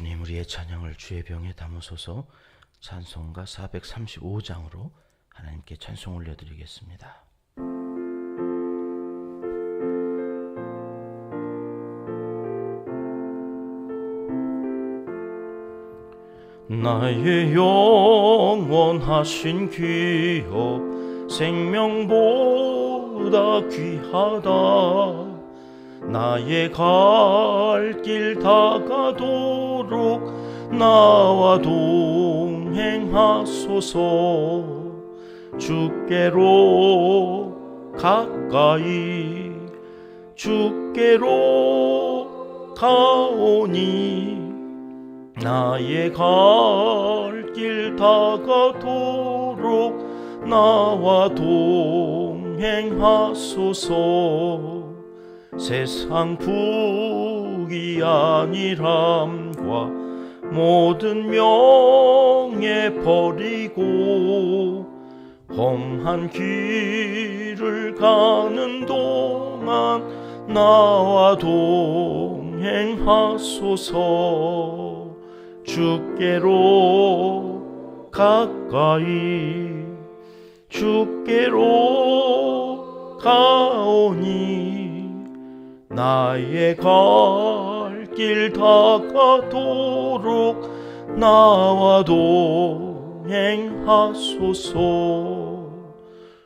주님, 우리의 찬양을 주의 병에 담으소서. 찬송가 435장으로 하나님께 찬송 올려드리겠습니다. 나의 영원하신 귀여 생명보다 귀하다. 나의 갈 길 다가도록 나와 동행하소서. 주께로 가까이 주께로 가오니 나의 갈 길 다가도록 나와 동행하소서. 세상 부귀 아니람과 모든 명예 버리고 험한 길을 가는 동안 나와 동행하소서. 주께로 가까이 주께로 가오니 나의 갈 길 다가도록 나와 동행하소서.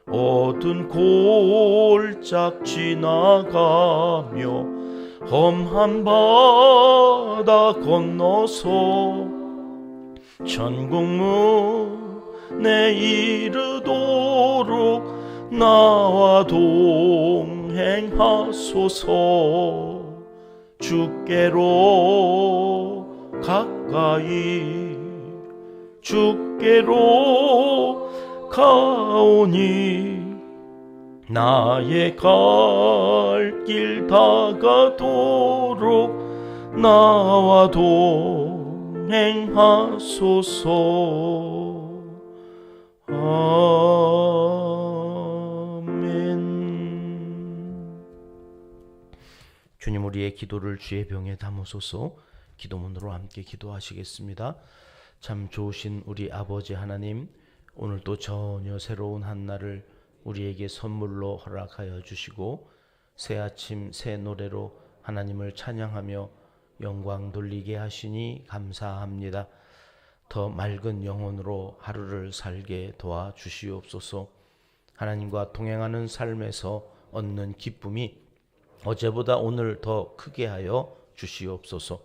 어두운 골짝 지나가며 험한 바다 건너서 천국문에 이르도록 나와 동행하소서. 주께로 가까이 주께로 가오니 나의 갈 길 다가도록 나와 동행하소서. 주님, 우리의 기도를 주의 병에 담으소서. 기도문으로 함께 기도하시겠습니다. 참 좋으신 우리 아버지 하나님, 오늘도 전혀 새로운 한 날을 우리에게 선물로 허락하여 주시고 새 아침 새 노래로 하나님을 찬양하며 영광 돌리게 하시니 감사합니다. 더 맑은 영혼으로 하루를 살게 도와주시옵소서. 하나님과 동행하는 삶에서 얻는 기쁨이 어제보다 오늘 더 크게 하여 주시옵소서.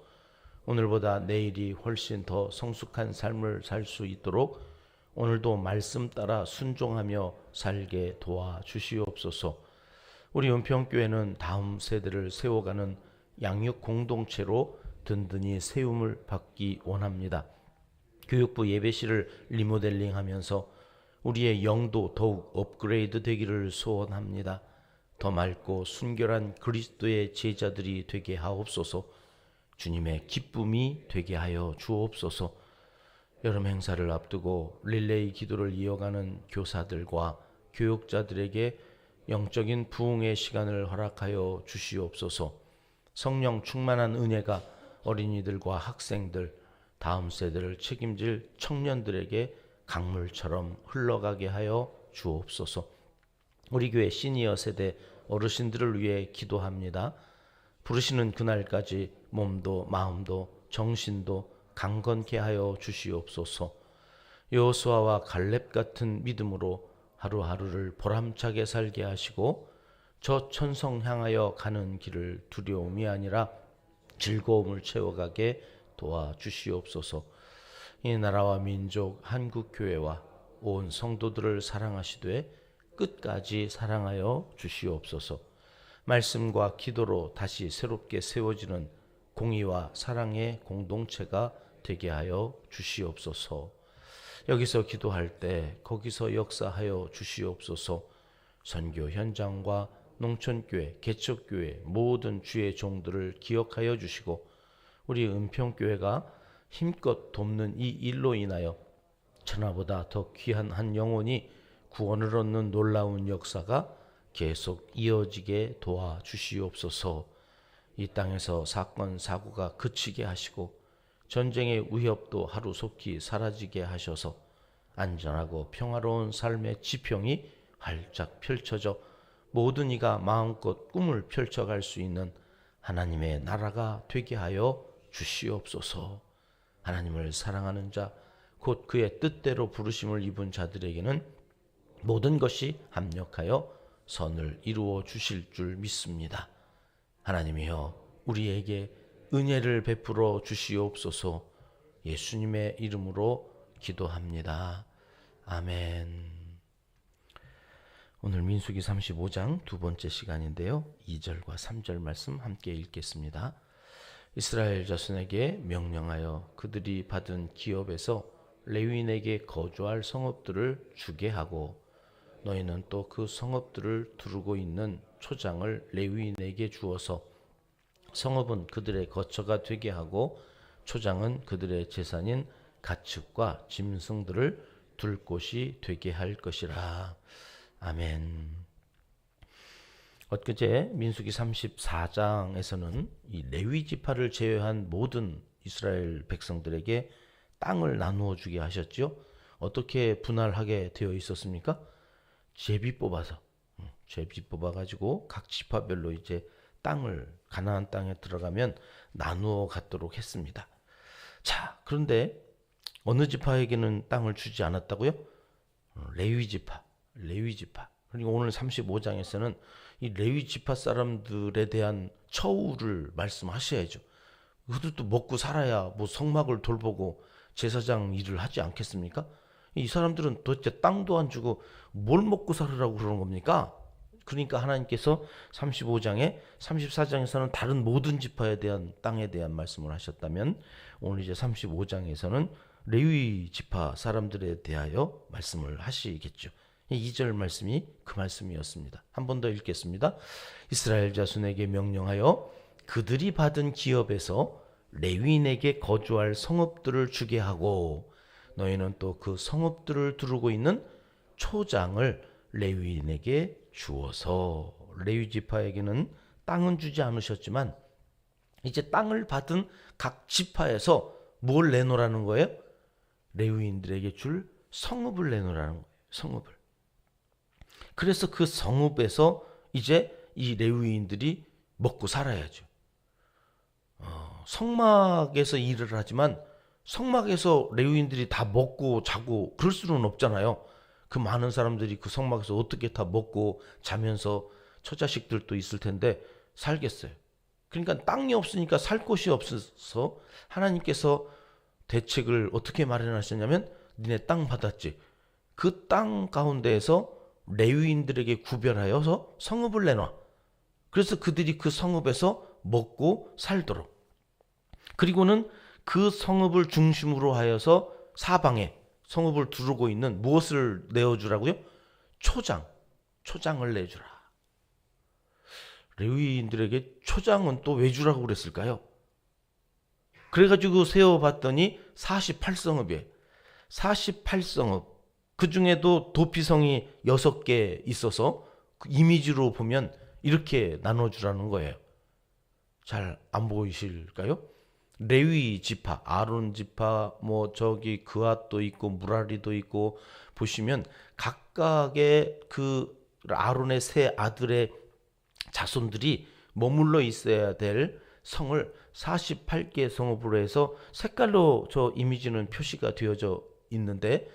오늘보다 내일이 훨씬 더 성숙한 삶을 살 수 있도록 오늘도 말씀 따라 순종하며 살게 도와주시옵소서. 우리 은평교회는 다음 세대를 세워가는 양육 공동체로 든든히 세움을 받기 원합니다. 교육부 예배실을 리모델링하면서 우리의 영도 더욱 업그레이드 되기를 소원합니다. 더 맑고 순결한 그리스도의 제자들이 되게 하옵소서. 주님의 기쁨이 되게 하여 주옵소서. 여름 행사를 앞두고 릴레이 기도를 이어가는 교사들과 교육자들에게 영적인 부흥의 시간을 허락하여 주시옵소서. 성령 충만한 은혜가 어린이들과 학생들, 다음 세대를 책임질 청년들에게 강물처럼 흘러가게 하여 주옵소서. 우리 교회 시니어 세대 어르신들을 위해 기도합니다. 부르시는 그날까지 몸도 마음도 정신도 강건케 하여 주시옵소서. 여호수아와 갈렙 같은 믿음으로 하루하루를 보람차게 살게 하시고 저 천성 향하여 가는 길을 두려움이 아니라 즐거움을 채워가게 도와주시옵소서. 이 나라와 민족 한국교회와 온 성도들을 사랑하시되 끝까지 사랑하여 주시옵소서. 말씀과 기도로 다시 새롭게 세워지는 공의와 사랑의 공동체가 되게 하여 주시옵소서. 여기서 기도할 때 거기서 역사하여 주시옵소서. 선교 현장과 농촌교회, 개척교회 모든 주의 종들을 기억하여 주시고 우리 은평교회가 힘껏 돕는 이 일로 인하여 천하보다 더 귀한 한 영혼이 구원을 얻는 놀라운 역사가 계속 이어지게 도와주시옵소서. 이 땅에서 사건 사고가 그치게 하시고 전쟁의 위협도 하루속히 사라지게 하셔서 안전하고 평화로운 삶의 지평이 활짝 펼쳐져 모든 이가 마음껏 꿈을 펼쳐갈 수 있는 하나님의 나라가 되게 하여 주시옵소서. 하나님을 사랑하는 자, 곧 그의 뜻대로 부르심을 입은 자들에게는 모든 것이 합력하여 선을 이루어 주실 줄 믿습니다. 하나님이여, 우리에게 은혜를 베풀어 주시옵소서. 예수님의 이름으로 기도합니다. 아멘. 오늘 민수기 35장 두 번째 시간인데요. 2절과 3절 말씀 함께 읽겠습니다. 이스라엘 자손에게 명령하여 그들이 받은 기업에서 레위인에게 거주할 성읍들을 주게 하고 너희는 또 그 성읍들을 두르고 있는 초장을 레위인에게 주어서 성읍은 그들의 거처가 되게 하고 초장은 그들의 재산인 가축과 짐승들을 둘 곳이 되게 할 것이라. 아멘. 엊그제 민수기 34장에서는 이 레위 지파를 제외한 모든 이스라엘 백성들에게 땅을 나누어 주게 하셨죠. 어떻게 분할하게 되어 있었습니까? 제비 뽑아가지고 각 지파별로 이제 땅을 가나안 땅에 들어가면 나누어 갖도록 했습니다. 자, 그런데 어느 지파에게는 땅을 주지 않았다고요? 레위 지파. 그리고 오늘 35장에서는 이 레위 지파 사람들에 대한 처우를 말씀하셔야죠. 그들도 먹고 살아야 뭐 성막을 돌보고 제사장 일을 하지 않겠습니까? 이 사람들은 도대체 땅도 안 주고 뭘 먹고 살으라고 그러는 겁니까? 그러니까 하나님께서 35장에 34장에서는 다른 모든 지파에 대한 땅에 대한 말씀을 하셨다면 오늘 이제 35장에서는 레위 지파 사람들에 대하여 말씀을 하시겠죠. 2절 말씀이 그 말씀이었습니다. 한 번 더 읽겠습니다. 이스라엘 자손에게 명령하여 그들이 받은 기업에서 레위인에게 거주할 성읍들을 주게 하고 너희는 또 그 성읍들을 두르고 있는 초장을 레위인에게 주어서. 레위 지파에게는 땅은 주지 않으셨지만 이제 땅을 받은 각 지파에서 뭘 내놓으라는 거예요? 레위인들에게 줄 성읍을 내놓으라는 거예요. 성읍을. 그래서 그 성읍에서 이제 이 레위인들이 먹고 살아야죠. 성막에서 일을 하지만 성막에서 레위인들이 다 먹고 자고 그럴 수는 없잖아요. 그 많은 사람들이 그 성막에서 어떻게 다 먹고 자면서 처자식들도 있을 텐데 살겠어요. 그러니까 땅이 없으니까 살 곳이 없어서 하나님께서 대책을 어떻게 마련하셨냐면 니네 땅 받았지. 그 땅 가운데에서 레위인들에게 구별하여서 성읍을 내놔. 그래서 그들이 그 성읍에서 먹고 살도록. 그리고는 그 성읍을 중심으로 하여서 사방에 성읍을 두르고 있는 무엇을 내어주라고요? 초장을 내주라. 레위인들에게 초장은 또 왜 주라고 그랬을까요? 그래가지고 세어봤더니 48성읍이에요. 48성읍. 그 중에도 도피성이 6개 있어서 그 이미지로 보면 이렇게 나눠주라는 거예요. 잘 안 보이실까요? 레위 지파, 아론 지파, 뭐 저기 그앗도 있고 무라리도 있고 보시면 각각의 그 아론의 세 아들의 자손들이 머물러 있어야 될 성을 48개 성읍으로 해서 색깔로 저 이미지는 표시가 되어져 있는데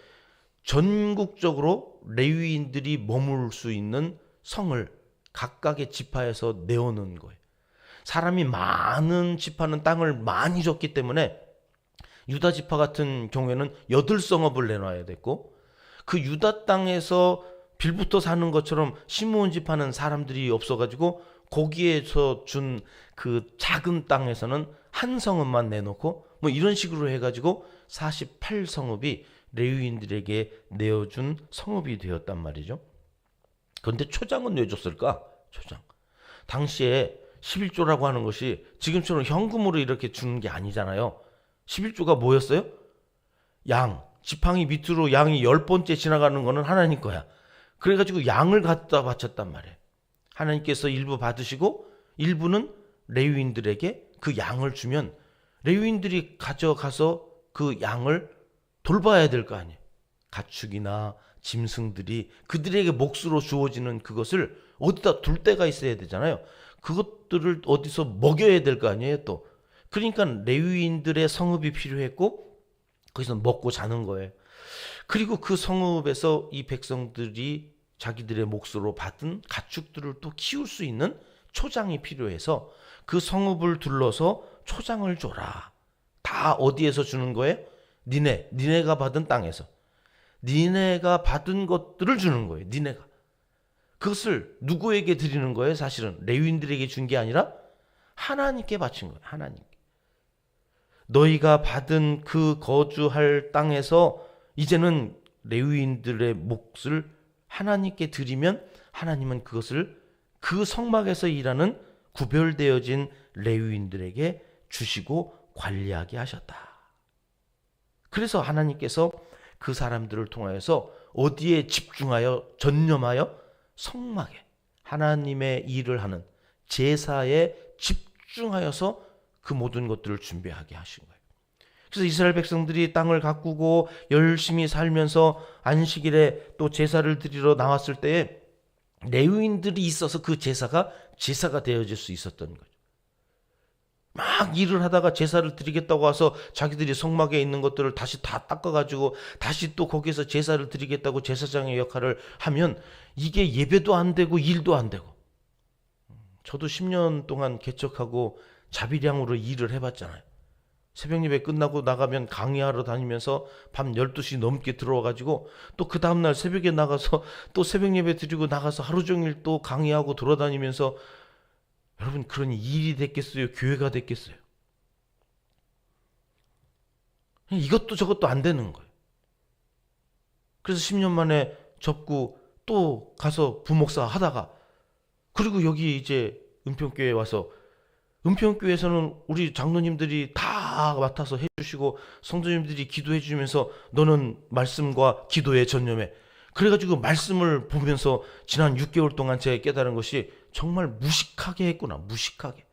전국적으로 레위인들이 머물 수 있는 성을 각각의 지파에서 내어놓은 거예요. 사람이 많은 지파는 땅을 많이 줬기 때문에 유다 지파 같은 경우에는 8성읍을 내놔야 됐고 그 유다 땅에서 빌붙어 사는 것처럼 시므온 지파는 사람들이 없어가지고 거기에서 준 그 작은 땅에서는 한 성읍만 내놓고 뭐 이런 식으로 해가지고 48성읍이 레위인들에게 내어준 성읍이 되었단 말이죠. 그런데 초장은 왜 줬을까? 초장. 당시에 11조라고 하는 것이 지금처럼 현금으로 이렇게 주는 게 아니잖아요. 11조가 뭐였어요? 양. 지팡이 밑으로 양이 10번째 지나가는 거는 하나님 거야. 그래가지고 양을 갖다 바쳤단 말이에요. 하나님께서 일부 받으시고 일부는 레위인들에게 그 양을 주면 레위인들이 가져가서 그 양을 돌봐야 될 거 아니에요. 가축이나 짐승들이 그들에게 몫으로 주어지는 그것을 어디다 둘 데가 있어야 되잖아요. 그것들을 어디서 먹여야 될 거 아니에요, 또. 그러니까 레위인들의 성읍이 필요했고 거기서 먹고 자는 거예요. 그리고 그 성읍에서 이 백성들이 자기들의 몫으로 받은 가축들을 또 키울 수 있는 초장이 필요해서 그 성읍을 둘러서 초장을 줘라. 다 어디에서 주는 거예요? 니네가 받은 땅에서. 니네가 받은 것들을 주는 거예요. 니네가. 그것을 누구에게 드리는 거예요? 사실은 레위인들에게 준 게 아니라 하나님께 바친 거예요. 하나님께. 너희가 받은 그 거주할 땅에서 이제는 레위인들의 몫을 하나님께 드리면 하나님은 그것을 그 성막에서 일하는 구별되어진 레위인들에게 주시고 관리하게 하셨다. 그래서 하나님께서 그 사람들을 통하여서 어디에 집중하여 전념하여 성막에 하나님의 일을 하는 제사에 집중하여서 그 모든 것들을 준비하게 하신 거예요. 그래서 이스라엘 백성들이 땅을 가꾸고 열심히 살면서 안식일에 또 제사를 드리러 나왔을 때에 레위인들이 있어서 그 제사가 되어질 수 있었던 거죠. 막 일을 하다가 제사를 드리겠다고 와서 자기들이 성막에 있는 것들을 다시 다 닦아가지고 다시 또 거기에서 제사를 드리겠다고 제사장의 역할을 하면 이게 예배도 안 되고 일도 안 되고. 저도 10년 동안 개척하고 자비량으로 일을 해봤잖아요. 새벽 예배 끝나고 나가면 강의하러 다니면서 밤 12시 넘게 들어와가지고 또 그 다음날 새벽에 나가서 또 새벽 예배 드리고 나가서 하루 종일 또 강의하고 돌아다니면서 여러분 그런 일이 됐겠어요? 교회가 됐겠어요? 이것도 저것도 안 되는 거예요. 그래서 10년 만에 접고 또 가서 부목사 하다가 그리고 여기 이제 은평교회에 와서 은평교회에서는 우리 장로님들이 다 맡아서 해주시고 성도님들이 기도해 주면서 너는 말씀과 기도에 전념해. 그래가지고 말씀을 보면서 지난 6개월 동안 제가 깨달은 것이 정말 무식하게 했구나. 무식하게.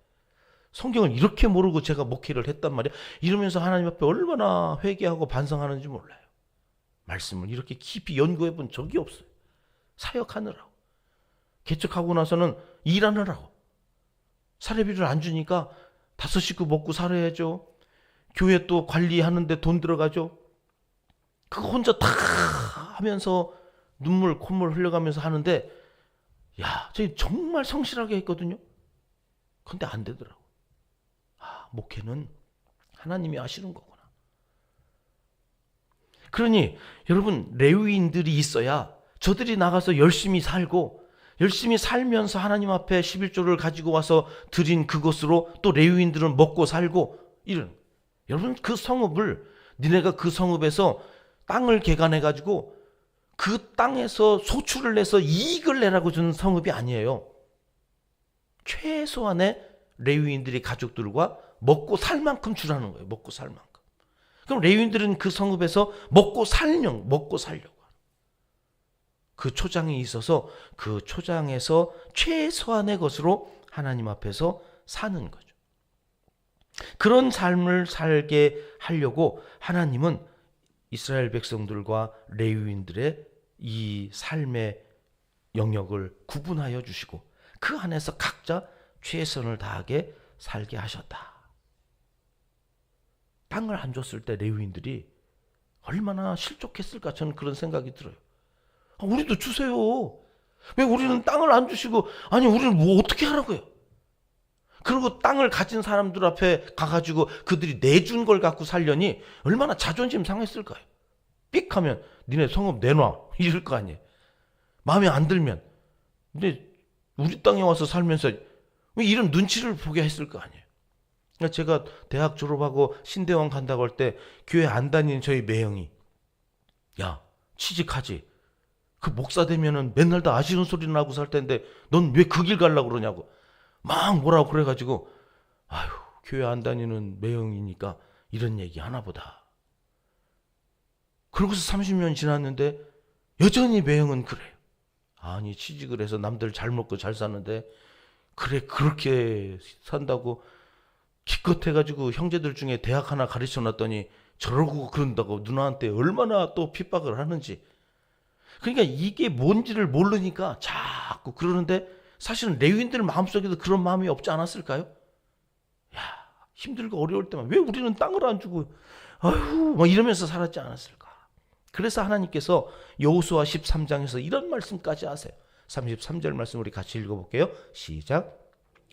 성경을 이렇게 모르고 제가 목회를 했단 말이야. 이러면서 하나님 앞에 얼마나 회개하고 반성하는지 몰라요. 말씀을 이렇게 깊이 연구해 본 적이 없어요. 사역하느라고. 개척하고 나서는 일하느라고. 사례비를 안 주니까 5 식구 먹고 살아야죠. 교회 또 관리하는데 돈 들어가죠. 그거 혼자 다 하면서 눈물 콧물 흘려가면서 하는데 야, 저희 정말 성실하게 했거든요. 근데 안 되더라고. 목회는 하나님이 하시는 거구나. 그러니 여러분 레위인들이 있어야 저들이 나가서 열심히 살고 열심히 살면서 하나님 앞에 11조를 가지고 와서 드린 그것으로 또 레위인들은 먹고 살고 이런. 여러분 그 성읍을 니네가 그 성읍에서 땅을 개간해 가지고 그 땅에서 소출을 내서 이익을 내라고 주는 성읍이 아니에요. 최소한의 레위인들이 가족들과 먹고 살 만큼 주라는 거예요. 먹고 살 만큼. 그럼 레위인들은 그 성읍에서 먹고 살려고 하는. 그 초장이 있어서 그 초장에서 최소한의 것으로 하나님 앞에서 사는 거죠. 그런 삶을 살게 하려고 하나님은 이스라엘 백성들과 레위인들의 이 삶의 영역을 구분하여 주시고 그 안에서 각자 최선을 다하게 살게 하셨다. 땅을 안 줬을 때 레위인들이 얼마나 실족했을까 저는 그런 생각이 들어요. 우리도 주세요. 왜 우리는 땅을 안 주시고 아니 우리는 뭐 어떻게 하라고요? 그리고 땅을 가진 사람들 앞에 가가지고 그들이 내준 걸 갖고 살려니 얼마나 자존심 상했을까요? 삑 하면 니네 성읍 내놔 이럴 거 아니에요. 마음에 안 들면 근데 우리 땅에 와서 살면서 왜 이런 눈치를 보게 했을 거 아니에요. 제가 대학 졸업하고 신대원 간다고 할 때 교회 안 다니는 저희 매형이 야 취직하지 그 목사 되면은 맨날 다 아쉬운 소리는 하고 살 텐데 넌 왜 그 길 가려고 그러냐고 막 뭐라고 그래가지고 아유 교회 안 다니는 매형이니까 이런 얘기 하나 보다. 그러고서 30년 지났는데 여전히 매형은 그래요. 아니 취직을 해서 남들 잘 먹고 잘 사는데 그래 그렇게 산다고 기껏해가지고 형제들 중에 대학 하나 가르쳐 놨더니 저러고 그런다고 누나한테 얼마나 또 핍박을 하는지. 그러니까 이게 뭔지를 모르니까 자꾸 그러는데 사실은 레위인들 마음속에도 그런 마음이 없지 않았을까요? 야, 힘들고 어려울 때만 왜 우리는 땅을 안 주고 아휴 막 이러면서 살았지 않았을까? 그래서 하나님께서 여호수아 13장에서 이런 말씀까지 하세요. 33절 말씀 우리 같이 읽어볼게요. 시작.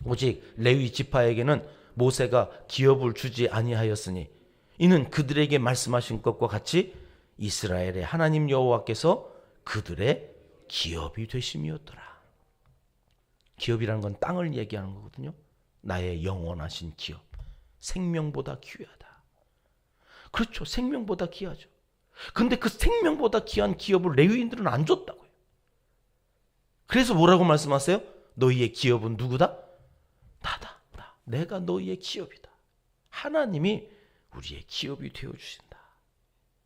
오직 레위 지파에게는 모세가 기업을 주지 아니하였으니 이는 그들에게 말씀하신 것과 같이 이스라엘의 하나님 여호와께서 그들의 기업이 되심이었더라. 기업이라는 건 땅을 얘기하는 거거든요. 나의 영원하신 기업. 생명보다 귀하다. 그렇죠. 생명보다 귀하죠. 근데 그 생명보다 귀한 기업을 레위인들은 안 줬다고요. 그래서 뭐라고 말씀하세요? 너희의 기업은 누구다? 나다. 나. 내가 너희의 기업이다. 하나님이 우리의 기업이 되어주신다.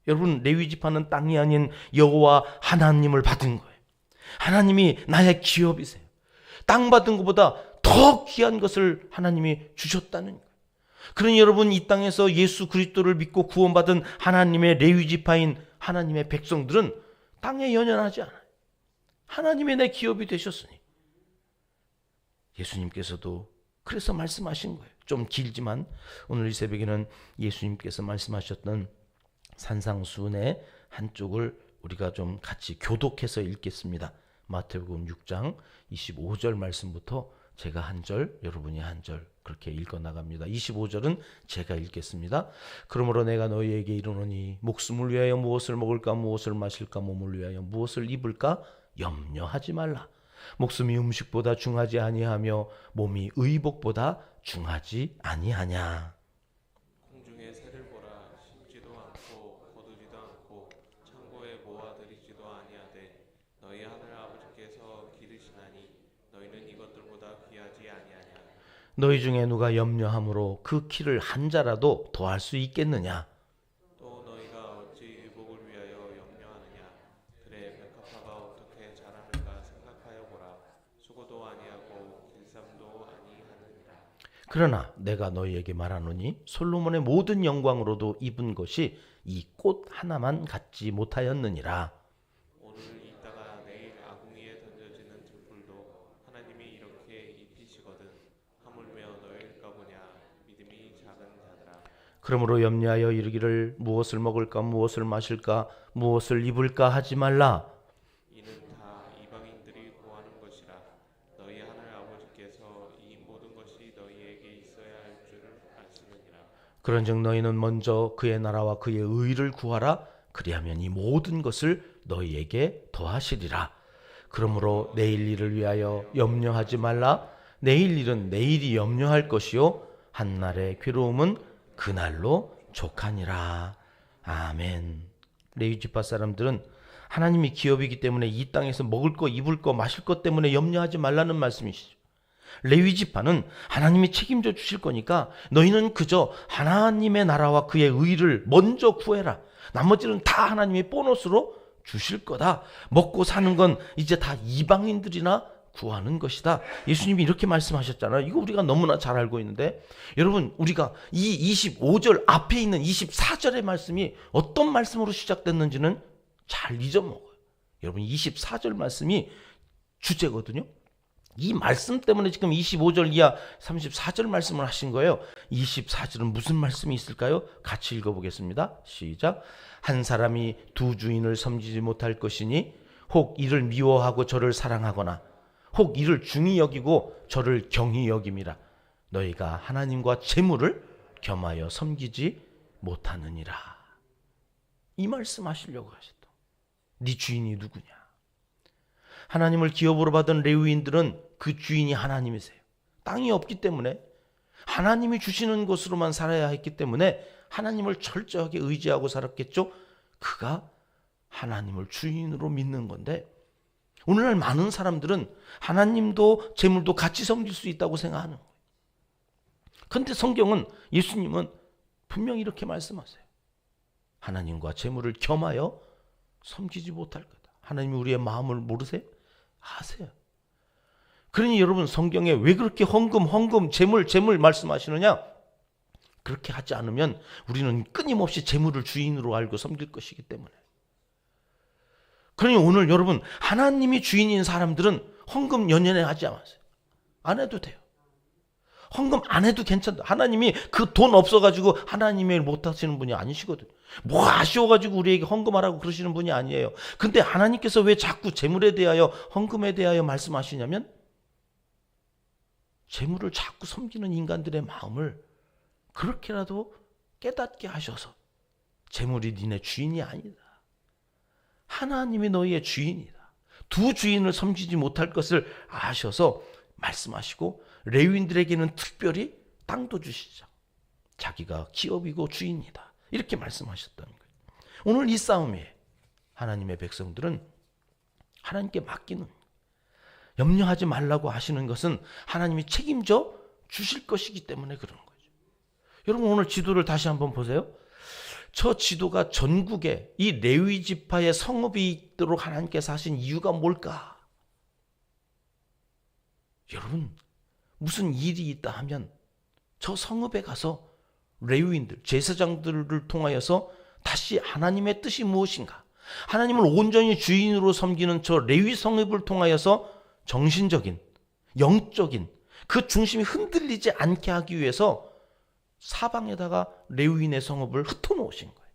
여러분, 레위 지파는 땅이 아닌 여호와 하나님을 받은 거예요. 하나님이 나의 기업이세요. 땅 받은 것보다 더 귀한 것을 하나님이 주셨다는 거예요. 그러니 여러분, 이 땅에서 예수 그리스도를 믿고 구원받은 하나님의 레위 지파인 하나님의 백성들은 땅에 연연하지 않아요. 하나님의 내 기업이 되셨으니. 예수님께서도 그래서 말씀하신 거예요. 좀 길지만 오늘 이 새벽에는 예수님께서 말씀하셨던 산상수훈의 한쪽을 우리가 좀 같이 교독해서 읽겠습니다. 마태복음 6장 25절 말씀부터 제가 한 절, 여러분이 한 절 그렇게 읽어 나갑니다. 25절은 제가 읽겠습니다. 그러므로 내가 너희에게 이르노니 목숨을 위하여 무엇을 먹을까 무엇을 마실까 몸을 위하여 무엇을 입을까 염려하지 말라. 목숨이 음식보다 중하지 아니하며 몸이 의복보다 중하지 아니하냐. 공중의 새를 보라. 심지도 않고 거두지도 않고 창고에 모아들이지도 아니하되 너희 하늘 아버지께서 기르시나니 너희는 이것들보다 귀하지 아니하냐. 너희 중에 누가 염려함으로 그 키를 한 자라도 더할 수 있겠느냐. 또 너희가 어찌 의복을 위하여 염려하느냐. 그래 백합화가 어떻게 자라는가 생각하여 보라. 수고도 아니하고 길쌈도 아니하느니라. 그러나 내가 너희에게 말하노니 솔로몬의 모든 영광으로도 입은 것이 이 꽃 하나만 갖지 못하였느니라. 오늘 있다가 내일 아궁이에 던져지는 등불도 하나님이 이렇게 입히시거든. 하물며 너희일까 보냐. 믿음이 작은 자들아. 그러므로 염려하여 이르기를 무엇을 먹을까 무엇을 마실까 무엇을 입을까 하지 말라. 이는 다 이방인들이 구하는 것이라. 너희 하늘 아버지께서 이 모든 것이 너희에게 있어야 할 줄을 아시느니라. 그런즉 너희는 먼저 그의 나라와 그의 의를 구하라. 그리하면 이 모든 것을 너희에게 더하시리라. 그러므로 내일 일을 위하여 염려하지 말라. 내일 일은 내일이 염려할 것이요 한날의 괴로움은 그날로 족하니라. 아멘. 레위 지파 사람들은 하나님이 기업이기 때문에 이 땅에서 먹을 거 입을 거 마실 것 때문에 염려하지 말라는 말씀이시죠. 레위 지파는 하나님이 책임져 주실 거니까 너희는 그저 하나님의 나라와 그의 의를 먼저 구해라. 나머지는 다 하나님이 보너스로 주실 거다. 먹고 사는 건 이제 다 이방인들이나 구하는 것이다. 예수님이 이렇게 말씀하셨잖아요. 이거 우리가 너무나 잘 알고 있는데 여러분, 우리가 이 25절 앞에 있는 24절의 말씀이 어떤 말씀으로 시작됐는지는 잘 잊어먹어요. 여러분, 24절 말씀이 주제거든요. 이 말씀 때문에 지금 25절 이하 34절 말씀을 하신 거예요. 24절은 무슨 말씀이 있을까요? 같이 읽어보겠습니다. 시작. 한 사람이 두 주인을 섬기지 못할 것이니 혹 이를 미워하고 저를 사랑하거나 혹 이를 중히 여기고 저를 경히 여김이라. 너희가 하나님과 재물을 겸하여 섬기지 못하느니라. 이 말씀 하시려고 하셨다. 네 주인이 누구냐? 하나님을 기업으로 받은 레위인들은 그 주인이 하나님이세요. 땅이 없기 때문에 하나님이 주시는 것으로만 살아야 했기 때문에 하나님을 철저하게 의지하고 살았겠죠. 그가 하나님을 주인으로 믿는 건데 오늘날 많은 사람들은 하나님도 재물도 같이 섬길 수 있다고 생각하는 거예요. 그런데 성경은, 예수님은 분명히 이렇게 말씀하세요. 하나님과 재물을 겸하여 섬기지 못할 거다. 하나님이 우리의 마음을 모르세요? 아세요. 그러니 여러분, 성경에 왜 그렇게 헌금 재물 말씀하시느냐? 그렇게 하지 않으면 우리는 끊임없이 재물을 주인으로 알고 섬길 것이기 때문에. 그러니 오늘 여러분, 하나님이 주인인 사람들은 헌금 연연해 하지 마세요. 안 해도 돼요. 헌금 안 해도 괜찮다. 하나님이 그 돈 없어가지고 하나님의 일 못하시는 분이 아니시거든요. 뭐 아쉬워가지고 우리에게 헌금하라고 그러시는 분이 아니에요. 근데 하나님께서 왜 자꾸 재물에 대하여, 헌금에 대하여 말씀하시냐면, 재물을 자꾸 섬기는 인간들의 마음을 그렇게라도 깨닫게 하셔서, 재물이 니네 주인이 아니다. 하나님이 너희의 주인이다. 두 주인을 섬기지 못할 것을 아셔서 말씀하시고, 레위인들에게는 특별히 땅도 주시죠. 자기가 기업이고 주인이다. 이렇게 말씀하셨다는 거예요. 오늘 이 싸움에 하나님의 백성들은 하나님께 맡기는, 염려하지 말라고 하시는 것은 하나님이 책임져 주실 것이기 때문에 그러는 거죠. 여러분, 오늘 지도를 다시 한번 보세요. 저 지도가 전국에 이 레위 지파의 성읍이 있도록 하나님께서 하신 이유가 뭘까? 여러분, 무슨 일이 있다 하면 저 성읍에 가서 레위인들, 제사장들을 통하여서 다시 하나님의 뜻이 무엇인가, 하나님을 온전히 주인으로 섬기는 저 레위 성읍을 통하여서 정신적인, 영적인 그 중심이 흔들리지 않게 하기 위해서 사방에다가 레위인의 성읍을 흩어놓으신 거예요.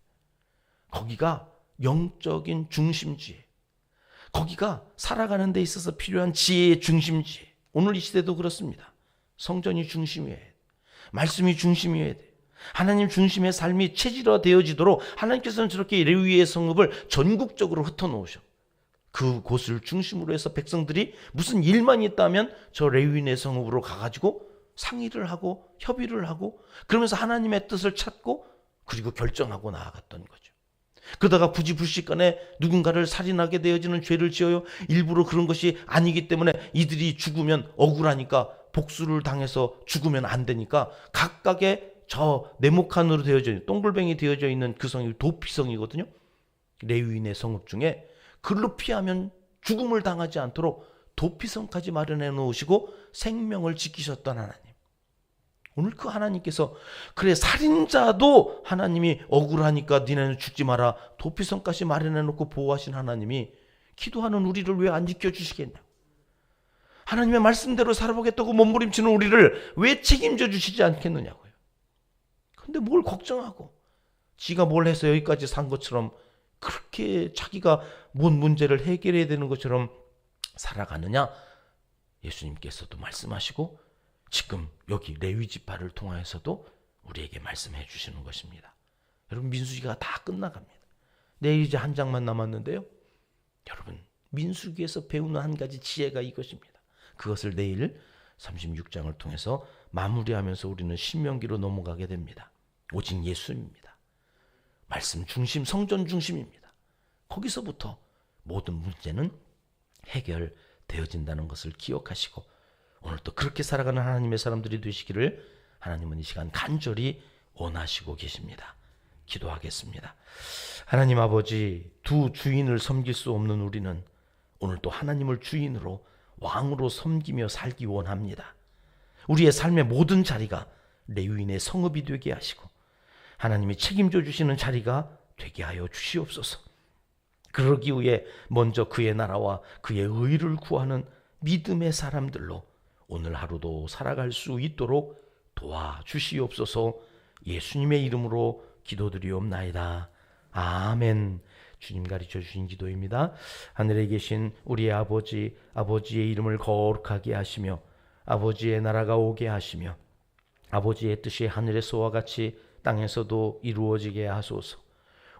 거기가 영적인 중심지에, 거기가 살아가는 데 있어서 필요한 지혜의 중심지에. 오늘 이 시대도 그렇습니다. 성전이 중심이어야 돼. 말씀이 중심이어야 돼. 하나님 중심의 삶이 체질화되어지도록 하나님께서는 저렇게 레위의 성읍을 전국적으로 흩어놓으셔. 그곳을 중심으로 해서 백성들이 무슨 일만 있다면 저 레위인의 성읍으로 가가지고 상의를 하고 협의를 하고, 그러면서 하나님의 뜻을 찾고 그리고 결정하고 나아갔던 거죠. 그러다가 부지불식간에 누군가를 살인하게 되어지는 죄를 지어요. 일부러 그런 것이 아니기 때문에 이들이 죽으면 억울하니까 복수를 당해서 죽으면 안 되니까 각각의 저 네모칸으로 되어져 있는, 동글뱅이 되어져 있는 그 성이 도피성이거든요. 레위인의 성읍 중에 그걸로 피하면 죽음을 당하지 않도록 도피성까지 마련해 놓으시고 생명을 지키셨던 하나님. 오늘 그 하나님께서, 그래 살인자도 하나님이 억울하니까 니네는 죽지 마라, 도피성까지 마련해 놓고 보호하신 하나님이 기도하는 우리를 왜 안 지켜주시겠냐? 하나님의 말씀대로 살아보겠다고 몸부림치는 우리를 왜 책임져 주시지 않겠느냐고요. 근데 뭘 걱정하고 지가 뭘 해서 여기까지 산 것처럼, 그렇게 자기가 뭔 문제를 해결해야 되는 것처럼 살아가느냐? 예수님께서도 말씀하시고 지금 여기 레위 지파를 통하여서도 우리에게 말씀해 주시는 것입니다. 여러분, 민수기가 다 끝나갑니다. 내일 이제 한 장만 남았는데요. 여러분, 민수기에서 배우는 한 가지 지혜가 이것입니다. 그것을 내일 36장을 통해서 마무리하면서 우리는 신명기로 넘어가게 됩니다. 오직 예수님입니다. 말씀 중심, 성전 중심입니다. 거기서부터 모든 문제는 해결되어진다는 것을 기억하시고, 오늘 또 그렇게 살아가는 하나님의 사람들이 되시기를 하나님은 이 시간 간절히 원하시고 계십니다. 기도하겠습니다. 하나님 아버지, 두 주인을 섬길 수 없는 우리는 오늘 또 하나님을 주인으로, 왕으로 섬기며 살기 원합니다. 우리의 삶의 모든 자리가 레위인의 성읍이 되게 하시고 하나님이 책임져 주시는 자리가 되게 하여 주시옵소서. 그러기 위해 먼저 그의 나라와 그의 의를 구하는 믿음의 사람들로 오늘 하루도 살아갈 수 있도록 도와주시옵소서. 예수님의 이름으로 기도드리옵나이다. 아멘. 주님 가르쳐 주신 기도입니다. 하늘에 계신 우리 아버지, 아버지의 이름을 거룩하게 하시며 아버지의 나라가 오게 하시며 아버지의 뜻이 하늘에서와 같이 땅에서도 이루어지게 하소서.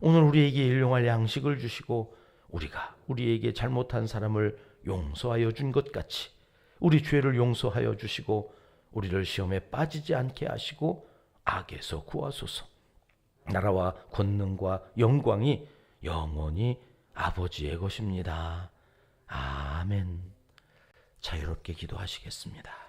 오늘 우리에게 일용할 양식을 주시고 우리가 우리에게 잘못한 사람을 용서하여 준 것 같이 우리 죄를 용서하여 주시고 우리를 시험에 빠지지 않게 하시고 악에서 구하소서. 나라와 권능과 영광이 영원히 아버지의 것입니다. 아멘. 자유롭게 기도하시겠습니다.